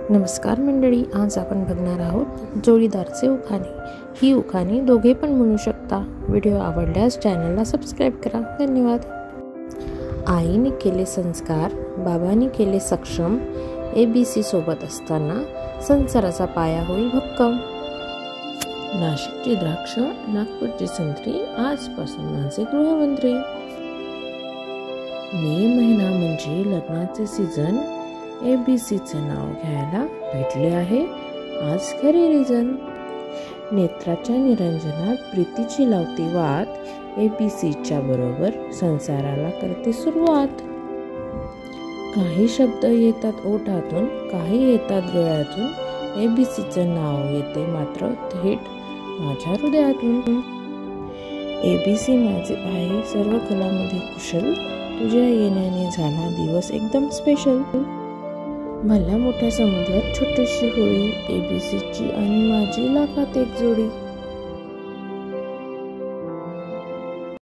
नमस्कार मंडळी, आज आपण बघणार आहोत जोडीदारचे उखाणे। ही उखाणे दोघे पण म्हणू शकता। व्हिडिओ आवडल्यास चॅनलला सबस्क्राईब करा। धन्यवाद। आईने केले संस्कार, बाबांनी केले सक्षम, ABC सोबत असताना संसाराचा पाया होईल भक्कम। नाशिकची द्राक्ष, नागपूरची संत्री, आजपासून माझे गृहमंत्री। मे महिना म्हणजे लग्नाचे सीझन, ABCचं नाव घ्यायला भेटले आहे आज खरे रिझन। नेत्राच्या निरंजनात प्रीतीची लावती वात, ABCच्या बरोबर संसाराला करते सुरुवात। काही शब्द येतात ओठातून, काही येतात गळ्यातून, ABCचं नाव येते मात्र थेट माझ्या हृदयातून। ABC माझे आहे सर्व कलामध्ये कुशल, तुझ्या येण्याने झाला दिवस एकदम स्पेशल। भल्या मोठ्या समुद्रात छोटीशी होळी, ABCची आणि माझी लाखात एक जोडी।